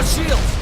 lost shields!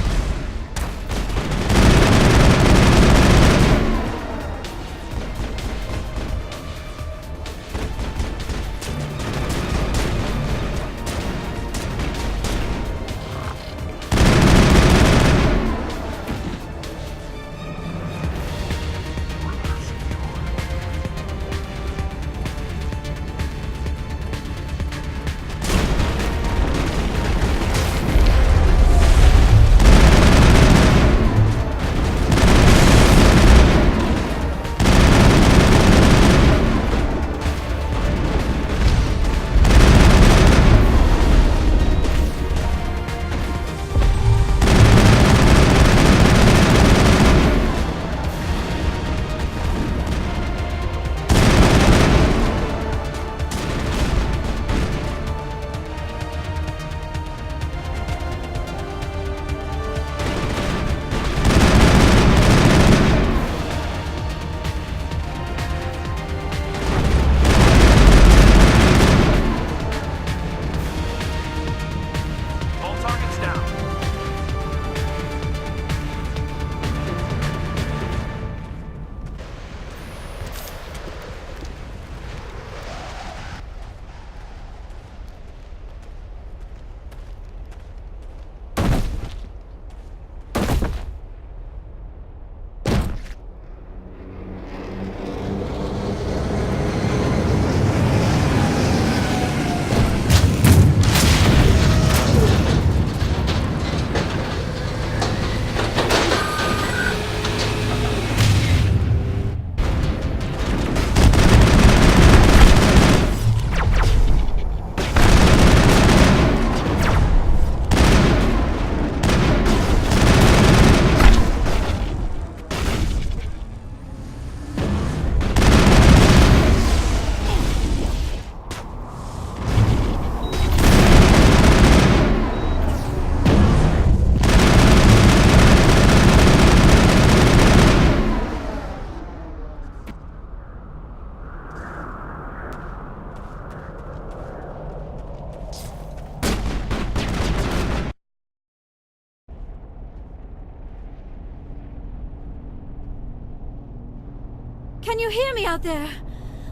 Can you hear me out there?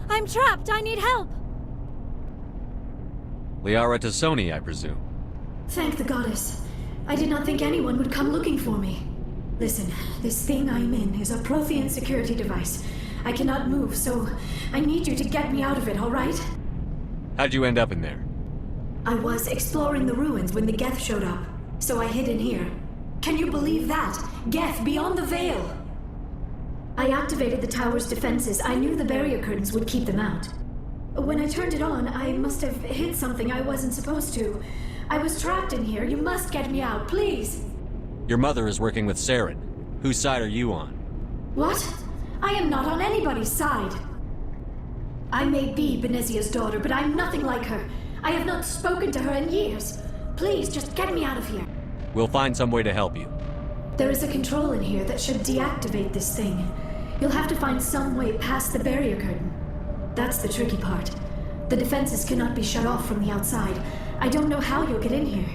I'm trapped. I need help. Liara the Asari, I presume. Thank the goddess. I did not think anyone would come looking for me. Listen, this thing I'm in is a Prothean security device. I cannot move, so I need you to get me out of it, all right? How'd you end up in there? I was exploring the ruins when the Geth showed up, so I hid in here. Can you believe that? Geth beyond the veil! I activated the tower's defenses. I knew the barrier curtains would keep them out. When I turned it on, I must have hit something I wasn't supposed to. I was trapped in here. You must get me out, please! Your mother is working with Shepard. Whose side are you on? What? I am not on anybody's side. I may be Benezia's daughter, but I'm nothing like her. I have not spoken to her in years. Please, just get me out of here. We'll find some way to help you. There is a control in here that should deactivate this thing. You'll have to find some way past the barrier curtain. That's the tricky part. The defenses cannot be shut off from the outside. I don't know how you'll get in here.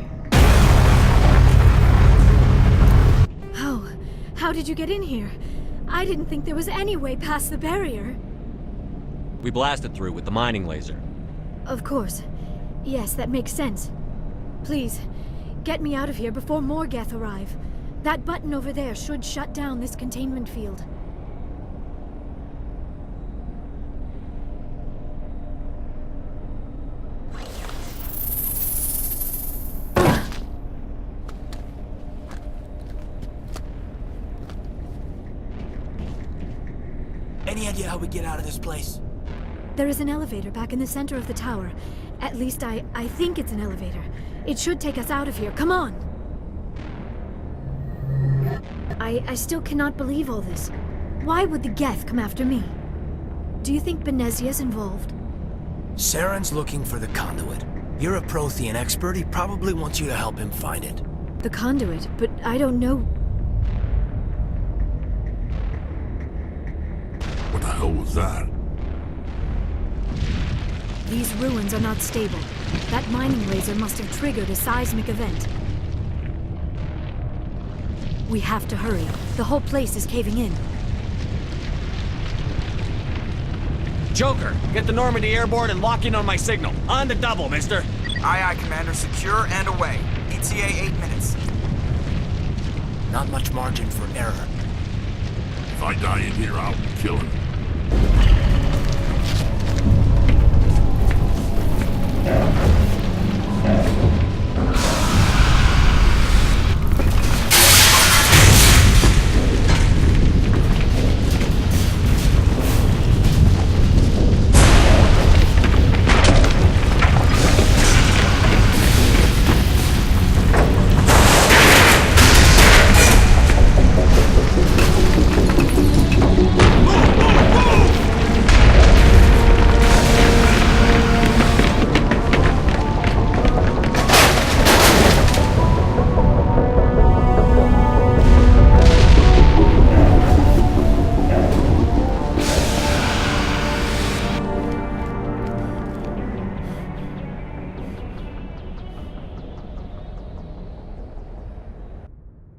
How did you get in here? I didn't think there was any way past the barrier. We blasted through with the mining laser. Of course. Yes, that makes sense. Please, get me out of here before more Geth arrive. That button over there should shut down this containment field. Any idea how we get out of this place? There is an elevator back in the center of the tower. At least I think it's an elevator. It should take us out of here. Come on! I still cannot believe all this. Why would the Geth come after me? Do you think Benezia's involved? Saren's looking for the conduit. You're a Prothean expert. He probably wants you to help him find it. The conduit, but I don't know. What the hell was that? These ruins are not stable. That mining laser must have triggered a seismic event. We have to hurry. The whole place is caving in. Joker, get the Normandy airborne and lock in on my signal. On the double, mister. Aye, aye, Commander. Secure and away. ETA 8 minutes. Not much margin for error. If I die in here, I'll kill him.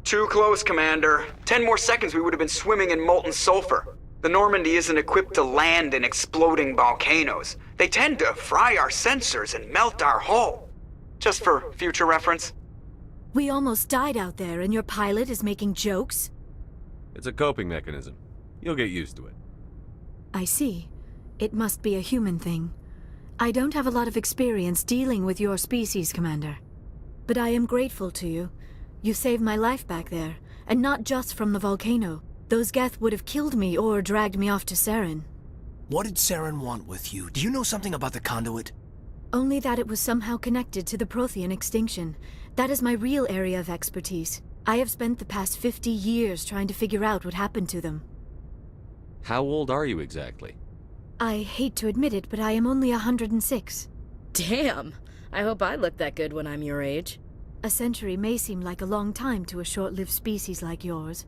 Too close, Commander. 10 more seconds we would have been swimming in molten sulfur. The Normandy isn't equipped to land in exploding volcanoes. They tend to fry our sensors and melt our hull. Just for future reference. We almost died out there, and your pilot is making jokes? It's a coping mechanism. You'll get used to it. I see. It must be a human thing. I don't have a lot of experience dealing with your species, Commander. But I am grateful to you. You saved my life back there, and not just from the volcano. Those Geth would have killed me or dragged me off to Saren. What did Saren want with you? Do you know something about the conduit? Only that it was somehow connected to the Prothean extinction. That is my real area of expertise. I have spent the past 50 years trying to figure out what happened to them. How old are you exactly? I hate to admit it, but I am only 106. Damn! I hope I look that good when I'm your age. A century may seem like a long time to a short-lived species like yours,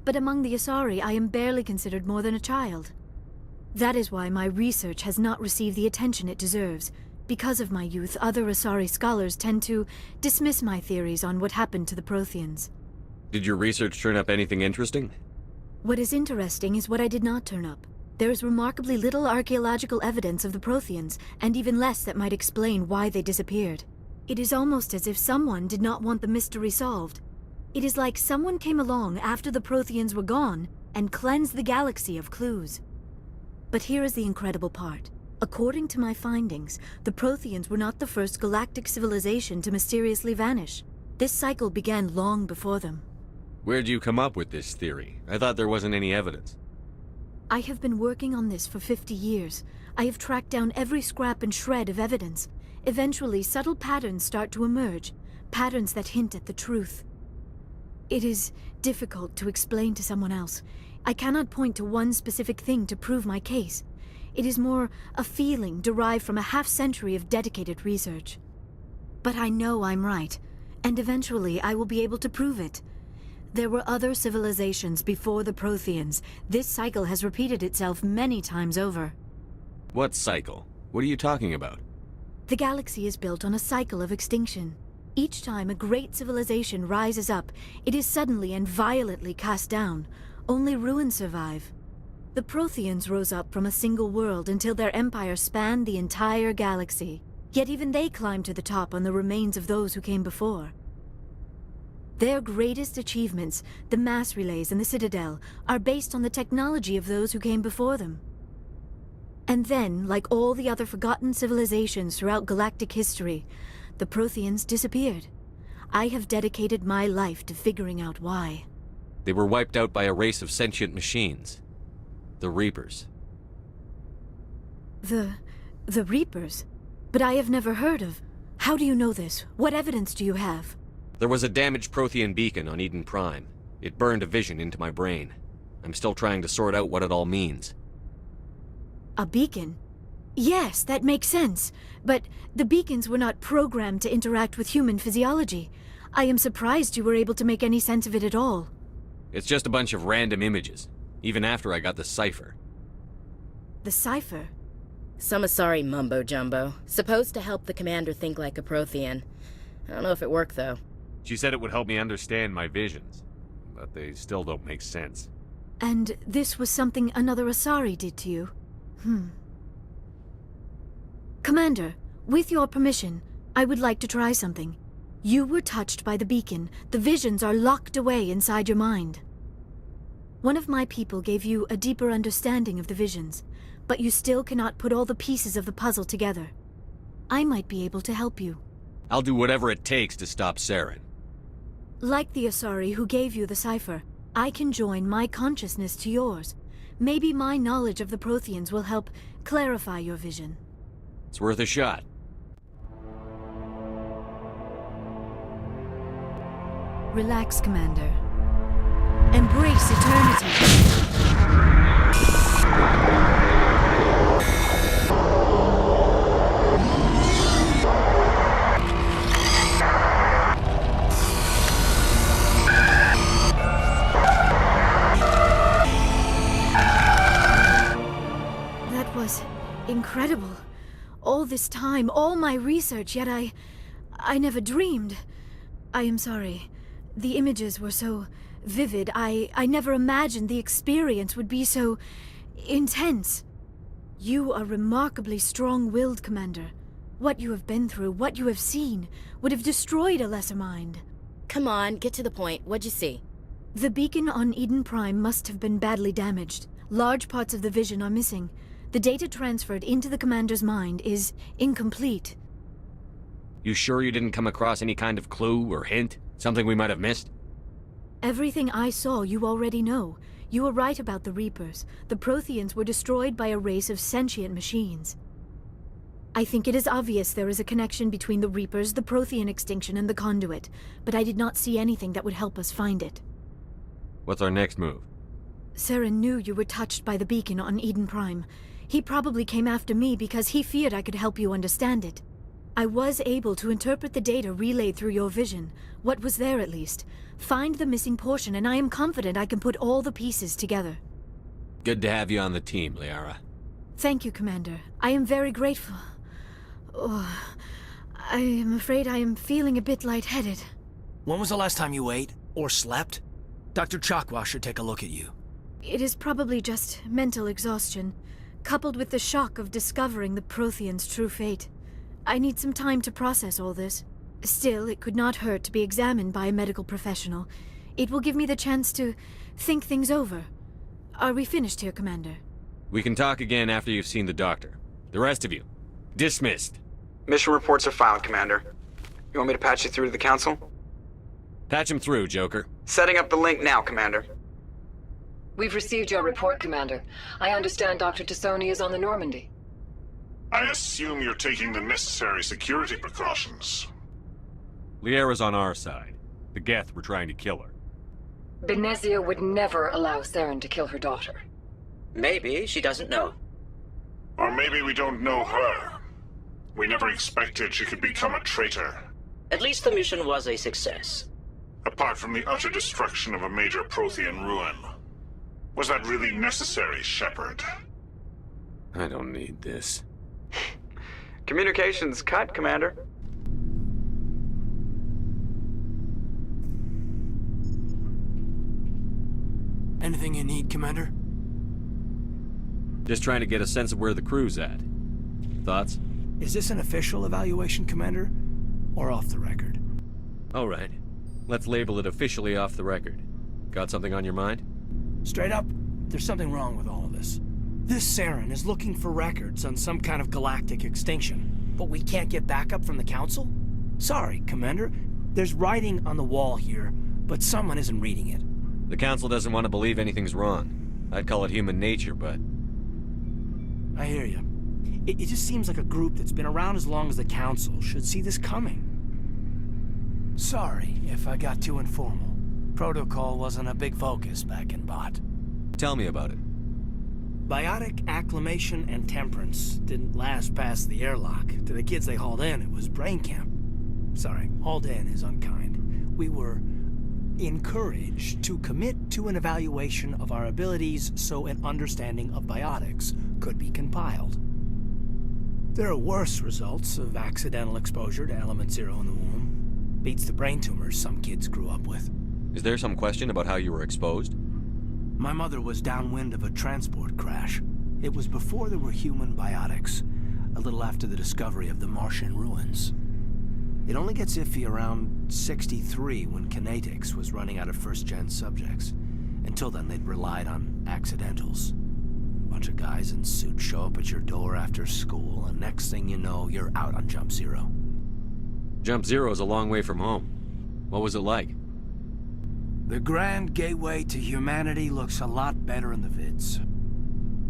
but among the Asari I am barely considered more than a child. That is why my research has not received the attention it deserves. Because of my youth, other Asari scholars tend to dismiss my theories on what happened to the Protheans. Did your research turn up anything interesting? What is interesting is what I did not turn up. There is remarkably little archaeological evidence of the Protheans, and even less that might explain why they disappeared. It is almost as if someone did not want the mystery solved. It is like someone came along after the Protheans were gone and cleansed the galaxy of clues. But here is the incredible part. According to my findings, the Protheans were not the first galactic civilization to mysteriously vanish. This cycle began long before them. Where'd you come up with this theory? I thought there wasn't any evidence. I have been working on this for 50 years. I have tracked down every scrap and shred of evidence. Eventually, subtle patterns start to emerge, patterns that hint at the truth. It is difficult to explain to someone else. I cannot point to one specific thing to prove my case. It is more a feeling derived from a half-century of dedicated research. But I know I'm right, and eventually I will be able to prove it. There were other civilizations before the Protheans. This cycle has repeated itself many times over. What cycle? What are you talking about? The galaxy is built on a cycle of extinction. Each time a great civilization rises up, it is suddenly and violently cast down. Only ruins survive. The Protheans rose up from a single world until their empire spanned the entire galaxy. Yet even they climbed to the top on the remains of those who came before. Their greatest achievements, the mass relays and the Citadel, are based on the technology of those who came before them. And then, like all the other forgotten civilizations throughout galactic history, the Protheans disappeared. I have dedicated my life to figuring out why. They were wiped out by a race of sentient machines. The Reapers. The Reapers? But I have never heard of. How do you know this? What evidence do you have? There was a damaged Prothean beacon on Eden Prime. It burned a vision into my brain. I'm still trying to sort out what it all means. A beacon? Yes, that makes sense. But the beacons were not programmed to interact with human physiology. I am surprised you were able to make any sense of it at all. It's just a bunch of random images, even after I got the cipher. The cipher? Some Asari mumbo-jumbo, supposed to help the commander think like a Prothean. I don't know if it worked, though. She said it would help me understand my visions. but they still don't make sense. And this was something another Asari did to you? Commander, with your permission, I would like to try something. You were touched by the beacon. The visions are locked away inside your mind. One of my people gave you a deeper understanding of the visions, but you still cannot put all the pieces of the puzzle together. I might be able to help you. I'll do whatever it takes to stop Saren. Like the Asari who gave you the cipher, I can join my consciousness to yours. Maybe my knowledge of the Protheans will help clarify your vision. It's worth a shot. Relax, Commander. Embrace eternity. That was incredible. All this time, all my research, yet I never dreamed. I am sorry. The images were so vivid. I never imagined the experience would be so intense. You are remarkably strong-willed, Commander. What you have been through, what you have seen, would have destroyed a lesser mind. Come on, get to the point. What'd you see? The beacon on Eden Prime must have been badly damaged. Large parts of the vision are missing. The data transferred into the Commander's mind is incomplete. You sure you didn't come across any kind of clue or hint? Something we might have missed? Everything I saw you already know. You were right about the Reapers. The Protheans were destroyed by a race of sentient machines. I think it is obvious there is a connection between the Reapers, the Prothean extinction, and the Conduit, but I did not see anything that would help us find it. What's our next move? Saren knew you were touched by the beacon on Eden Prime. He probably came after me because he feared I could help you understand it. I was able to interpret the data relayed through your vision, what was there at least, find the missing portion, and I am confident I can put all the pieces together. Good to have you on the team, Liara. Thank you, Commander. I am very grateful. Oh, I am afraid I am feeling a bit lightheaded. When was the last time you ate? Or slept? Dr. Chakwa should take a look at you. It is probably just mental exhaustion, coupled with the shock of discovering the Prothean's true fate. I need some time to process all this. Still, it could not hurt to be examined by a medical professional. It will give me the chance to think things over. Are we finished here, Commander? We can talk again after you've seen the doctor. The rest of you, dismissed. Mission reports are filed, Commander. You want me to patch you through to the Council? Patch him through, Joker. Setting up the link now, Commander. We've received your report, Commander. I understand Dr. Tassoni is on the Normandy. I assume you're taking the necessary security precautions. Liara's on our side. The Geth were trying to kill her. Benezia would never allow Saren to kill her daughter. Maybe she doesn't know. Or maybe we don't know her. We never expected she could become a traitor. At least the mission was a success. Apart from the utter destruction of a major Prothean ruin. Was that really necessary, Shepard? I don't need this. Communications cut, Commander. Anything you need, Commander? Just trying to get a sense of where the crew's at. Thoughts? Is this an official evaluation, Commander? Or off the record? All right. Let's label it officially off the record. Got something on your mind? Straight up, there's something wrong with all of this. This Saren is looking for records on some kind of galactic extinction, but we can't get backup from the Council? Sorry, Commander. There's writing on the wall here, but someone isn't reading it. The Council doesn't want to believe anything's wrong. I'd call it human nature, but... I hear you. It just seems like a group that's been around as long as the Council should see this coming. Sorry if I got too informal. Protocol wasn't a big focus back in Bot. Tell me about it. Biotic acclimation and temperance didn't last past the airlock. To the kids they hauled in, it was brain camp. Sorry, hauled in is unkind. We were encouraged to commit to an evaluation of our abilities so an understanding of biotics could be compiled. There are worse results of accidental exposure to Element Zero in the womb. Beats the brain tumors some kids grew up with. Is there some question about how you were exposed? My mother was downwind of a transport crash. It was before there were human biotics, a little after the discovery of the Martian ruins. It only gets iffy around 63 when Kinetics was running out of first-gen subjects. Until then, they'd relied on accidentals. Bunch of guys in suits show up at your door after school, and next thing you know, you're out on Jump Zero. Jump Zero is a long way from home. What was it like? The grand gateway to humanity looks a lot better in the vids.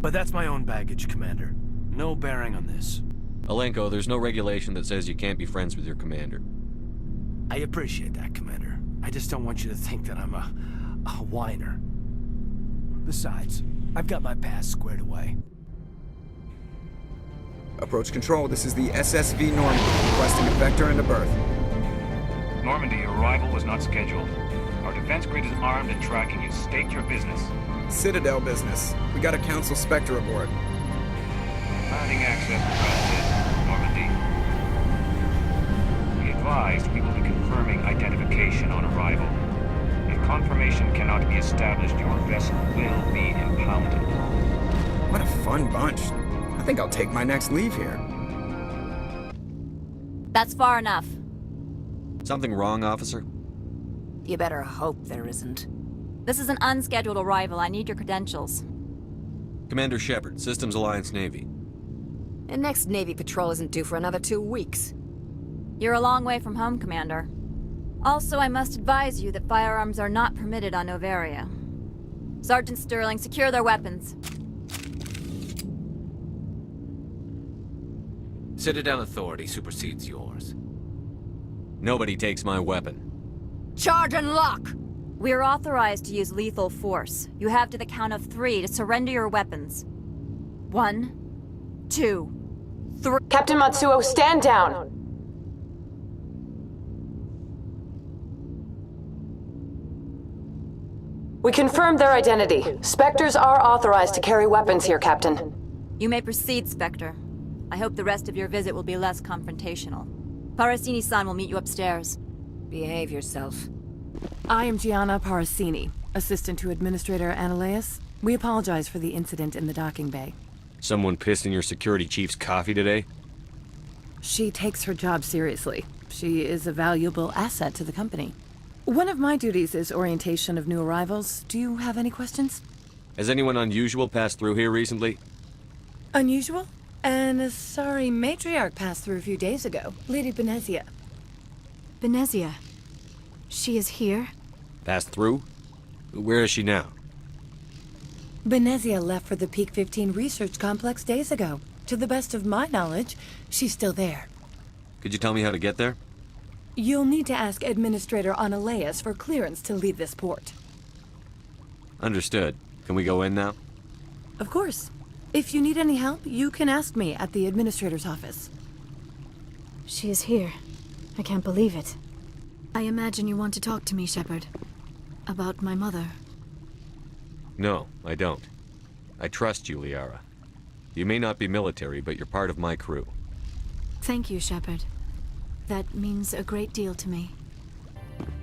But that's my own baggage, Commander. No bearing on this. Alenko, there's no regulation that says you can't be friends with your commander. I appreciate that, Commander. I just don't want you to think that I'm a whiner. Besides, I've got my past squared away. Approach control, this is the SSV Normandy, requesting a vector and a berth. Normandy, your arrival was not scheduled. Our defense grid is armed and tracking you. State your business. Citadel business. We got a Council Spectre aboard. Granting access granted, Normandy. Be advised, we will be confirming identification on arrival. If confirmation cannot be established, your vessel will be impounded. What a fun bunch. I think I'll take my next leave here. That's far enough. Something wrong, officer? You better hope there isn't. This is an unscheduled arrival. I need your credentials. Commander Shepard, Systems Alliance Navy. The next Navy patrol isn't due for another 2 weeks. You're a long way from home, Commander. Also, I must advise you that firearms are not permitted on Noveria. Sergeant Sterling, secure their weapons. Citadel authority supersedes yours. Nobody takes my weapon. Charge and lock! We're authorized to use lethal force. You have to the count of 3 to surrender your weapons. 1, 2, 3. Captain Matsuo, stand down! We confirmed their identity. Spectres are authorized to carry weapons here, Captain. You may proceed, Spectre. I hope the rest of your visit will be less confrontational. Parasini-san will meet you upstairs. Behave yourself. I am Gianna Parasini, assistant to Administrator Ananias. We apologize for the incident in the docking bay. Someone pissed in your security chief's coffee today? She takes her job seriously. She is a valuable asset to the company. One of my duties is orientation of new arrivals. Do you have any questions? Has anyone unusual passed through here recently? Unusual? An Asari matriarch passed through a few days ago. Lady Benezia. Benezia? She is here? Passed through? Where is she now? Benezia left for the Peak 15 research complex days ago. To the best of my knowledge, she's still there. Could you tell me how to get there? You'll need to ask Administrator Ananias for clearance to leave this port. Understood. Can we go in now? Of course. If you need any help, you can ask me at the Administrator's office. She is here. I can't believe it. I imagine you want to talk to me, Shepard. About my mother. No, I don't. I trust you, Liara. You may not be military, but you're part of my crew. Thank you, Shepard. That means a great deal to me.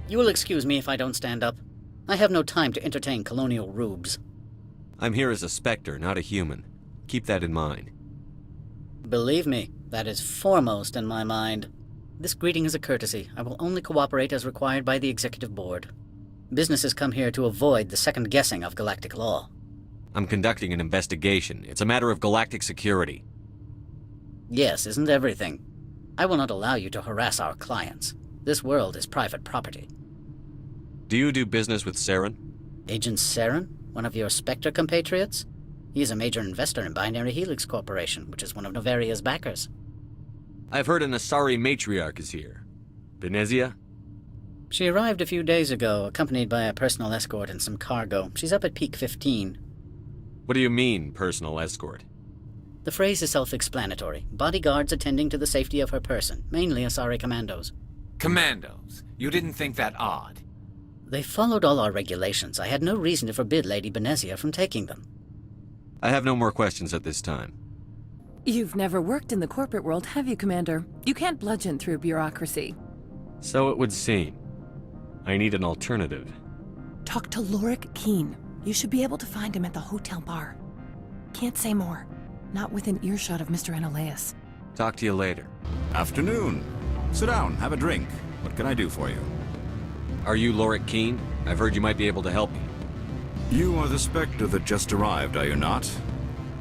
You will excuse me if I don't stand up. I have no time to entertain colonial rubes. I'm here as a Spectre, not a human. Keep that in mind. Believe me, that is foremost in my mind. This greeting is a courtesy. I will only cooperate as required by the Executive Board. Businesses come here to avoid the second guessing of galactic law. I'm conducting an investigation. It's a matter of galactic security. Yes, isn't everything? I will not allow you to harass our clients. This world is private property. Do you do business with Saren? Agent Saren? One of your Spectre compatriots? He is a major investor in Binary Helix Corporation, which is one of Noveria's backers. I've heard an Asari matriarch is here. Benezia? She arrived a few days ago, accompanied by a personal escort and some cargo. She's up at Peak 15. What do you mean, personal escort? The phrase is self-explanatory. Bodyguards attending to the safety of her person, mainly Asari commandos. Commandos? You didn't think that odd? They followed all our regulations. I had no reason to forbid Lady Benezia from taking them. I have no more questions at this time. You've never worked in the corporate world, have you, Commander? You can't bludgeon through bureaucracy. So it would seem. I need an alternative. Talk to Lorik Keene. You should be able to find him at the hotel bar. Can't say more. Not within earshot of Mr. Analaeus. Talk to you later. Afternoon. Sit down, have a drink. What can I do for you? Are you Lorik Keene? I've heard you might be able to help me. You are the Spectre that just arrived, are you not?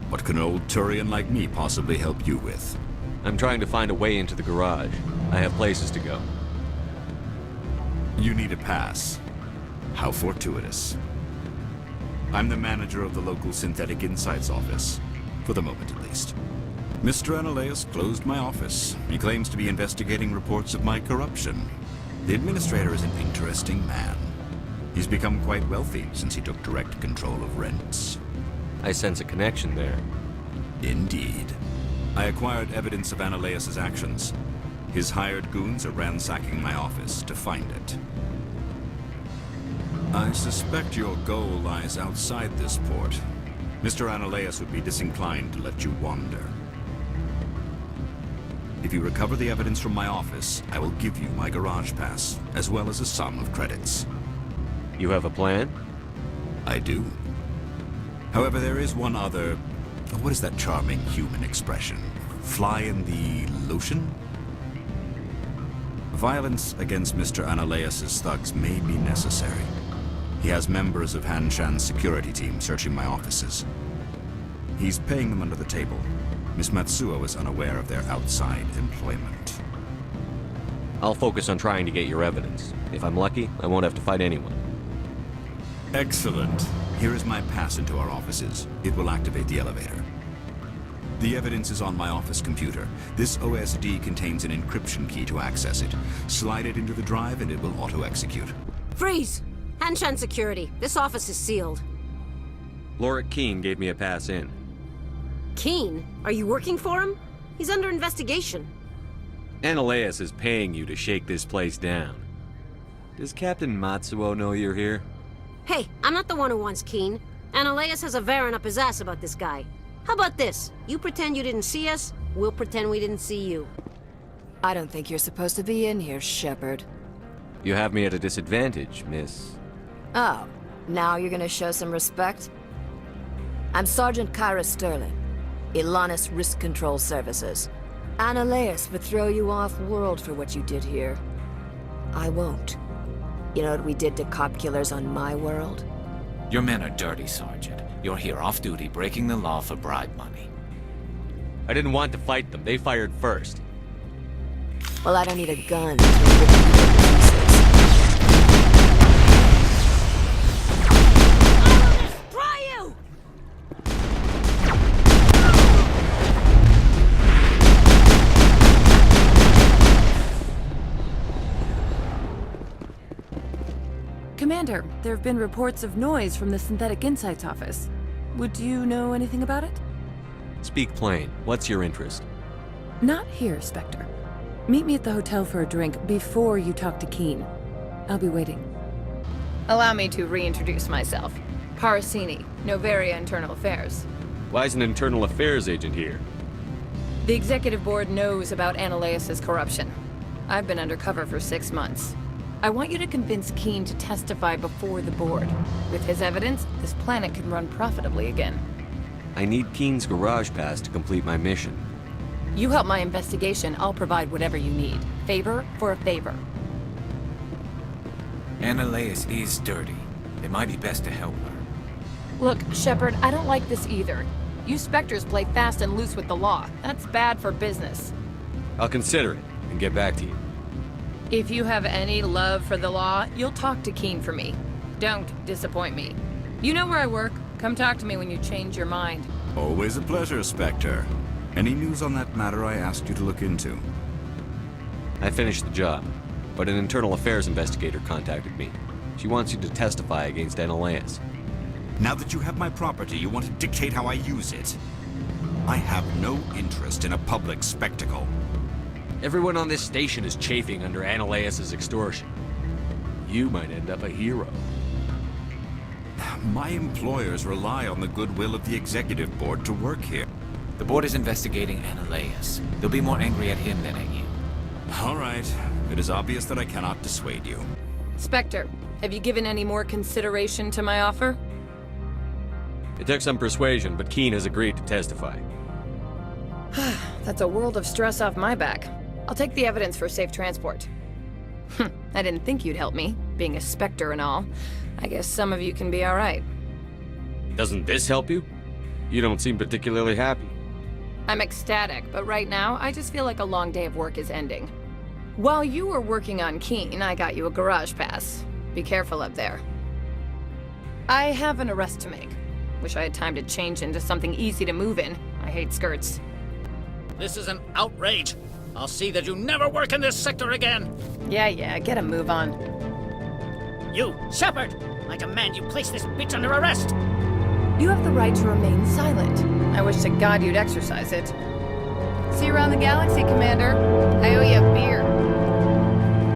What can an old Turian like me possibly help you with? I'm trying to find a way into the garage. I have places to go. You need a pass. How fortuitous. I'm the manager of the local Synthetic Insights office. For the moment, at least. Mr. Analaeus closed my office. He claims to be investigating reports of my corruption. The administrator is an interesting man. He's become quite wealthy since he took direct control of rents. I sense a connection there. Indeed. I acquired evidence of Analaeus' actions. His hired goons are ransacking my office to find it. I suspect your goal lies outside this port. Mr. Analaeus would be disinclined to let you wander. If you recover the evidence from my office, I will give you my garage pass, as well as a sum of credits. You have a plan? I do. However, there is one other... What is that charming human expression? Fly in the lotion? Violence against Mr. Analaeus' thugs may be necessary. He has members of Han Shan's security team searching my offices. He's paying them under the table. Miss Matsuo is unaware of their outside employment. I'll focus on trying to get your evidence. If I'm lucky, I won't have to fight anyone. Excellent. Here is my pass into our offices. It will activate the elevator. The evidence is on my office computer. This OSD contains an encryption key to access it. Slide it into the drive and it will auto-execute. Freeze! Hanshan security. This office is sealed. Lorik Keene gave me a pass in. Keene? Are you working for him? He's under investigation. Analaeus is paying you to shake this place down. Does Captain Matsuo know you're here? Hey, I'm not the one who wants Keene. Analaeus has a Varen up his ass about this guy. How about this? You pretend you didn't see us, we'll pretend we didn't see you. I don't think you're supposed to be in here, Shepard. You have me at a disadvantage, miss. Oh, now you're gonna show some respect? I'm Sergeant Kyra Sterling, Ilanis Risk Control Services. Analaeus would throw you off-world for what you did here. I won't. You know what we did to cop killers on my world? Your men are dirty, Sergeant. You're here off-duty, breaking the law for bribe money. I didn't want to fight them. They fired first. Well, I don't need a gun to rip you to pieces. Commander, there have been reports of noise from the Synthetic Insights office. Would you know anything about it? Speak plain. What's your interest? Not here, Spectre. Meet me at the hotel for a drink before you talk to Keene. I'll be waiting. Allow me to reintroduce myself. Parasini, Noveria Internal Affairs. Why is an internal affairs agent here? The executive board knows about Analaeus' corruption. I've been undercover for 6 months. I want you to convince Keene to testify before the board. With his evidence, this planet can run profitably again. I need Keene's garage pass to complete my mission. You help my investigation, I'll provide whatever you need. Favor for a favor. Analaeus is dirty. It might be best to help her. Look, Shepard, I don't like this either. You Spectres play fast and loose with the law. That's bad for business. I'll consider it and get back to you. If you have any love for the law, you'll talk to Keene for me. Don't disappoint me. You know where I work. Come talk to me when you change your mind. Always a pleasure, Spectre. Any news on that matter I asked you to look into? I finished the job, but an internal affairs investigator contacted me. She wants you to testify against Analaeus. Now that you have my property, you want to dictate how I use it. I have no interest in a public spectacle. Everyone on this station is chafing under Analaeus' extortion. You might end up a hero. My employers rely on the goodwill of the executive board to work here. The board is investigating Analaeus. They'll be more angry at him than at you. All right. It is obvious that I cannot dissuade you. Spectre, Have you given any more consideration to my offer? It took some persuasion, but Keen has agreed to testify. That's a world of stress off my back. I'll take the evidence for safe transport. I didn't think you'd help me, being a Spectre and all. I guess some of you can be alright. Doesn't this help you? You don't seem particularly happy. I'm ecstatic, but right now, I just feel like a long day of work is ending. While you were working on Keen, I got you a garage pass. Be careful up there. I have an arrest to make. Wish I had time to change into something easy to move in. I hate skirts. This is an outrage. I'll see that you never work in this sector again. Yeah, get a move on. You, Shepard! I demand you place this bitch under arrest! You have the right to remain silent. I wish to God you'd exercise it. See you around the galaxy, Commander. I owe you a beer.